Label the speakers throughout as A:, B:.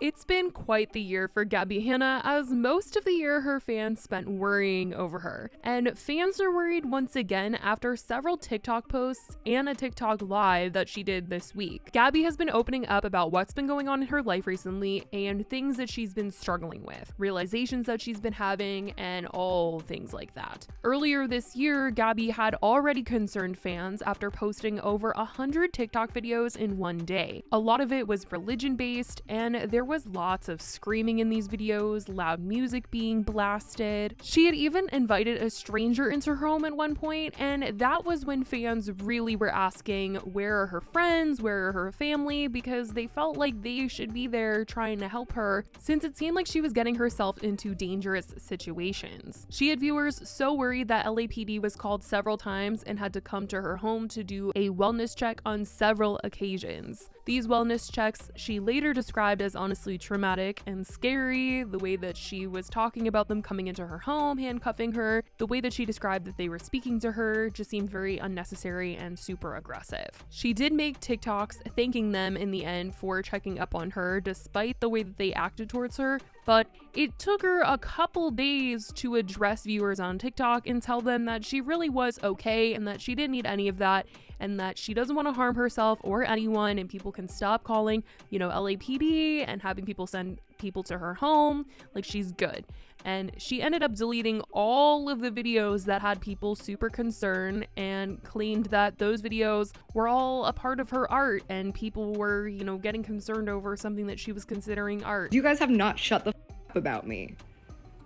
A: It's been quite the year for Gabbie Hanna, as most of the year her fans spent worrying over her. And fans are worried once again after several TikTok posts and a TikTok live that she did this week. Gabbie has been opening up about what's been going on in her life recently and things that she's been struggling with, realizations that she's been having, and all things like that. Earlier this year, Gabbie had already concerned fans after posting over 100 TikTok videos in one day. A lot of it was religion-based, and there was lots of screaming in these videos, loud music being blasted. She had even invited a stranger into her home at one point, and that was when fans really were asking, where are her friends, where are her family, because they felt like they should be there trying to help her, since it seemed like she was getting herself into dangerous situations. She had viewers so worried that LAPD was called several times and had to come to her home to do a wellness check on several occasions. These wellness checks she later described as honestly traumatic and scary. The way that she was talking about them coming into her home, handcuffing her, the way that she described that they were speaking to her just seemed very unnecessary and super aggressive. She did make TikToks thanking them in the end for checking up on her despite the way that they acted towards her, but it took her a couple days to address viewers on TikTok and tell them that she really was okay and that she didn't need any of that, and that she doesn't want to harm herself or anyone, and people can stop calling, LAPD and having people send people to her home. Like, she's good. And she ended up deleting all of the videos that had people super concerned and claimed that those videos were all a part of her art and people were, getting concerned over something that she was considering art.
B: You guys have not shut the f about me.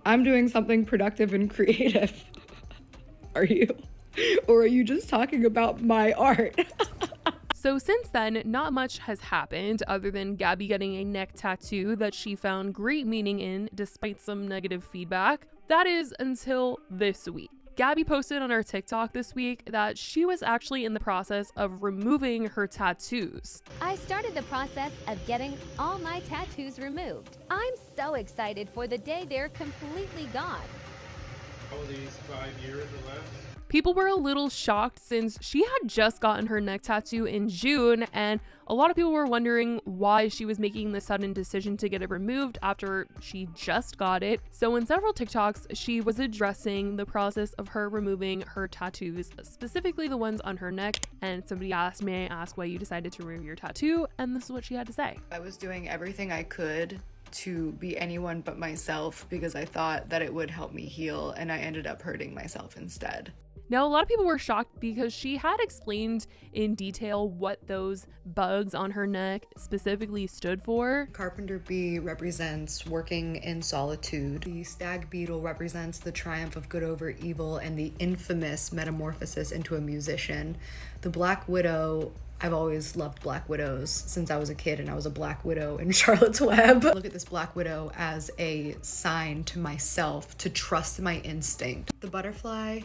B: I'm doing something productive and creative. Are you? Or are you just talking about my art?
A: So since then, not much has happened other than Gabbie getting a neck tattoo that she found great meaning in despite some negative feedback. That is until this week. Gabbie posted on her TikTok this week that she was actually in the process of removing her tattoos.
C: I started the process of getting all my tattoos removed. I'm so excited for the day they're completely gone.
D: All these 5 years or less?
A: People were a little shocked since she had just gotten her neck tattoo in June, and a lot of people were wondering why she was making the sudden decision to get it removed after she just got it. So in several TikToks, she was addressing the process of her removing her tattoos, specifically the ones on her neck, and somebody asked, "May I ask why you decided to remove your tattoo?" And this is what she had to say.
B: I was doing everything I could to be anyone but myself because I thought that it would help me heal, and I ended up hurting myself instead.
A: Now, a lot of people were shocked because she had explained in detail what those bugs on her neck specifically stood for.
B: Carpenter bee represents working in solitude. The stag beetle represents the triumph of good over evil and the infamous metamorphosis into a musician. The black widow, I've always loved black widows since I was a kid, and I was a black widow in Charlotte's Web. Look at this black widow as a sign to myself to trust my instinct. The butterfly,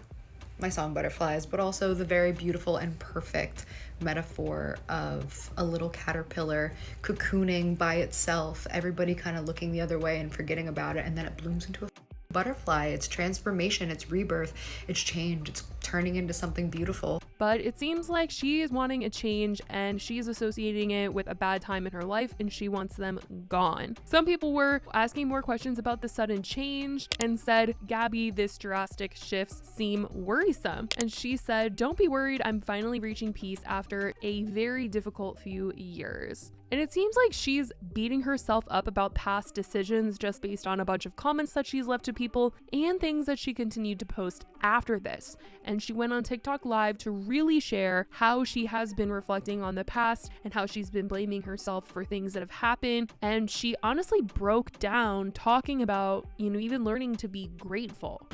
B: my song Butterflies, but also the very beautiful and perfect metaphor of a little caterpillar cocooning by itself, everybody kind of looking the other way and forgetting about it, and then it blooms into a butterfly. It's transformation, it's rebirth, it's change, it's turning into something beautiful.
A: But it seems like she is wanting a change, and she is associating it with a bad time in her life, and she wants them gone. Some people were asking more questions about the sudden change and said, "Gabbie, this drastic shifts seem worrisome." And she said, "Don't be worried, I'm finally reaching peace after a very difficult few years." And it seems like she's beating herself up about past decisions just based on a bunch of comments that she's left to people and things that she continued to post after this. And she went on TikTok Live to really share how she has been reflecting on the past and how she's been blaming herself for things that have happened. And she honestly broke down talking about, even learning to be grateful.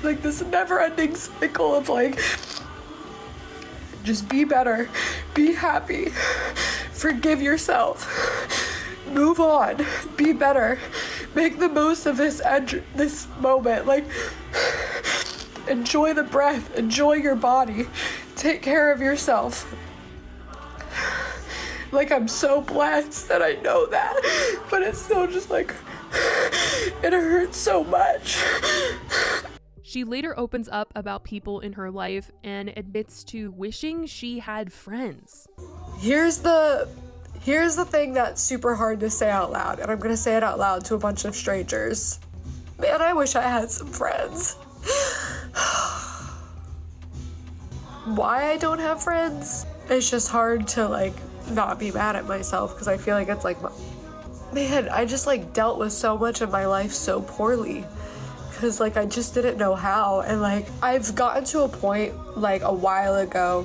B: Like this never-ending cycle of just be better, be happy, forgive yourself, move on, be better, make the most of this moment, enjoy the breath, enjoy your body, take care of yourself. I'm so blessed that I know that, but it's still just it hurts so much.
A: She later opens up about people in her life and admits to wishing she had friends.
B: Here's the
E: Here's the thing that's super hard to say out loud, and I'm gonna say it out loud to a bunch of strangers. Man, I wish I had some friends. Why I don't have friends? It's just hard to like not be mad at myself, because I feel like it's like, man, I just like dealt with so much of my life so poorly, because like I just didn't know how. And like I've gotten to a point like a while ago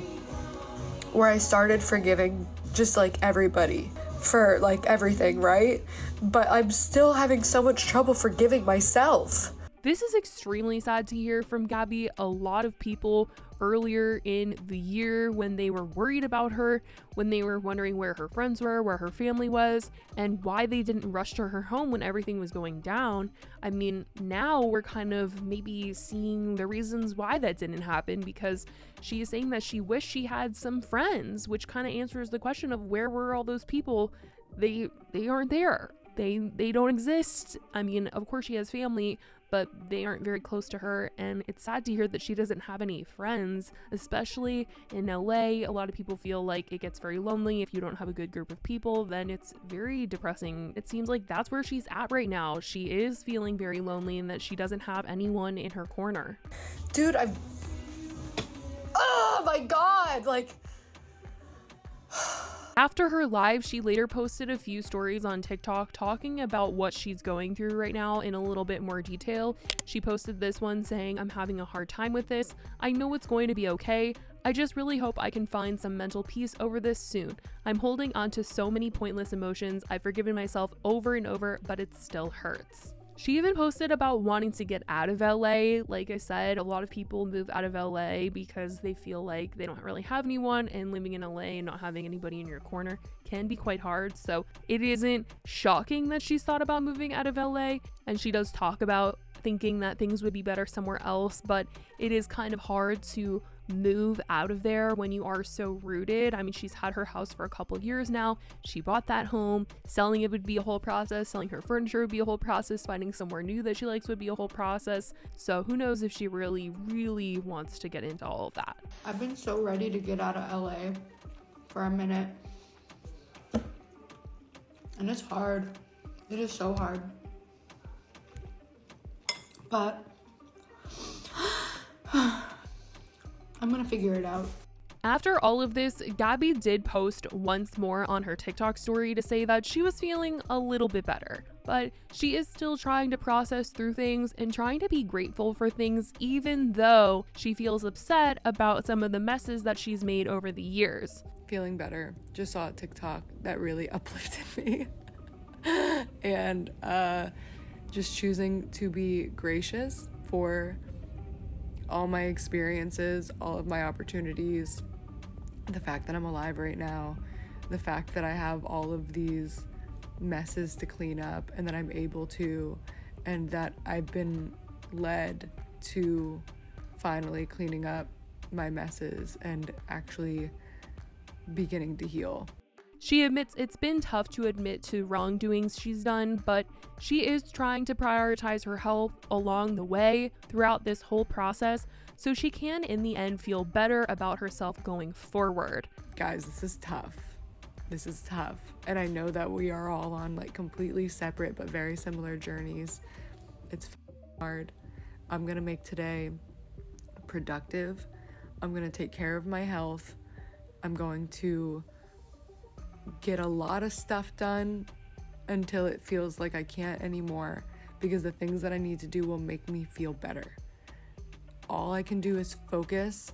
E: where I started forgiving just like everybody for like everything, right? But I'm still having so much trouble forgiving myself.
A: This is extremely sad to hear from Gabbie. A lot of people earlier in the year, when they were worried about her, when they were wondering where her friends were, where her family was, and why they didn't rush to her home when everything was going down. I mean, now we're kind of maybe seeing the reasons why that didn't happen, because she is saying that she wished she had some friends, which kind of answers the question of where were all those people? They aren't there. They don't exist. I mean, of course she has family, but they aren't very close to her, and it's sad to hear that she doesn't have any friends, especially in LA. A lot of people feel like it gets very lonely if you don't have a good group of people. Then it's very depressing. It seems like that's where she's at right now. She is feeling very lonely and that she doesn't have anyone in her corner.
E: Dude, oh my god, like...
A: After her live, she later posted a few stories on TikTok talking about what she's going through right now in a little bit more detail. She posted this one saying, "I'm having a hard time with this. I know it's going to be okay. I just really hope I can find some mental peace over this soon. I'm holding on to so many pointless emotions. I've forgiven myself over and over, but it still hurts." She even posted about wanting to get out of LA. Like I said, a lot of people move out of LA because they feel like they don't really have anyone, and living in LA and not having anybody in your corner can be quite hard. So it isn't shocking that she's thought about moving out of LA, and she does talk about thinking that things would be better somewhere else, but it is kind of hard to move out of there when you are so rooted. I mean, she's had her house for a couple of years now. She bought that home. Selling it would be a whole process. Selling her furniture would be a whole process. Finding somewhere new that she likes would be a whole process. So who knows if she really wants to get into all of that.
E: I've been so ready to get out of LA for a minute. And it's hard. It is so hard. But I'm gonna figure it out.
A: After all of this, Gabbie did post once more on her TikTok story to say that she was feeling a little bit better, but she is still trying to process through things and trying to be grateful for things, even though she feels upset about some of the messes that she's made over the years.
E: Feeling better. Just saw a TikTok that really uplifted me. And just choosing to be gracious for all my experiences, all of my opportunities, the fact that I'm alive right now, the fact that I have all of these messes to clean up and that I'm able to, and that I've been led to finally cleaning up my messes and actually beginning to heal.
A: She admits it's been tough to admit to wrongdoings she's done, but she is trying to prioritize her health along the way throughout this whole process so she can in the end feel better about herself going forward.
E: Guys, this is tough. This is tough. And I know that we are all on like completely separate but very similar journeys. It's hard. I'm gonna make today productive. I'm gonna take care of my health. I'm going to get a lot of stuff done until it feels like I can't anymore, because the things that I need to do will make me feel better. All I can do is focus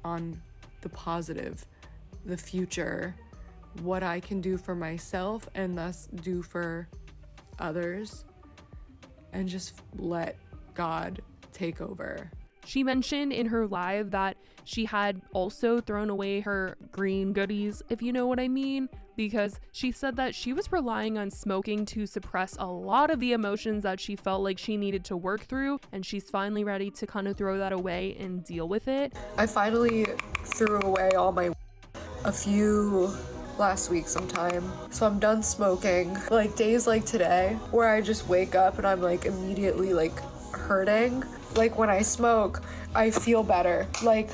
E: on the positive, the future, what I can do for myself and thus do for others, and just let God take over.
A: She mentioned in her live that she had also thrown away her green goodies, if you know what I mean, because she said that she was relying on smoking to suppress a lot of the emotions that she felt like she needed to work through, and she's finally ready to kind of throw that away and deal with it.
E: I finally threw away all my a few last week sometime, so I'm done smoking. Like days like today where I just wake up and I'm like immediately like hurting. Like when I smoke, I feel better. Like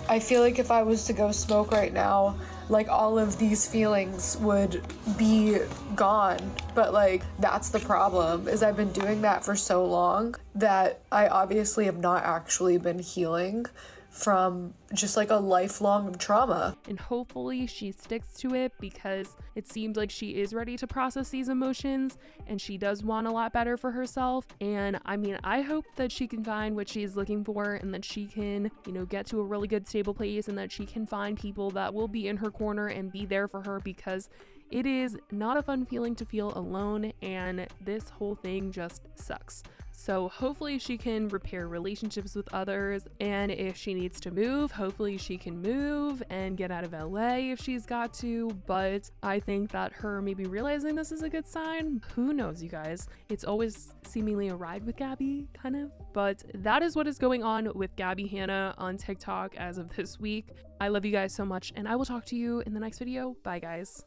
E: I feel like if I was to go smoke right now, like all of these feelings would be gone. But like that's the problem, is I've been doing that for so long that I obviously have not actually been healing from just like a lifelong trauma.
A: And hopefully she sticks to it, because it seems like she is ready to process these emotions and she does want a lot better for herself. And I mean, I hope that she can find what she's looking for, and that she can, you know, get to a really good stable place, and that she can find people that will be in her corner and be there for her, because it is not a fun feeling to feel alone, and this whole thing just sucks. So hopefully she can repair relationships with others, and if she needs to move, hopefully she can move and get out of LA if she's got to. But I think that her maybe realizing this is a good sign. Who knows, you guys? It's always seemingly a ride with Gabbie, kind of. But that is what is going on with Gabbie Hanna on TikTok as of this week. I love you guys so much, and I will talk to you in the next video. Bye, guys.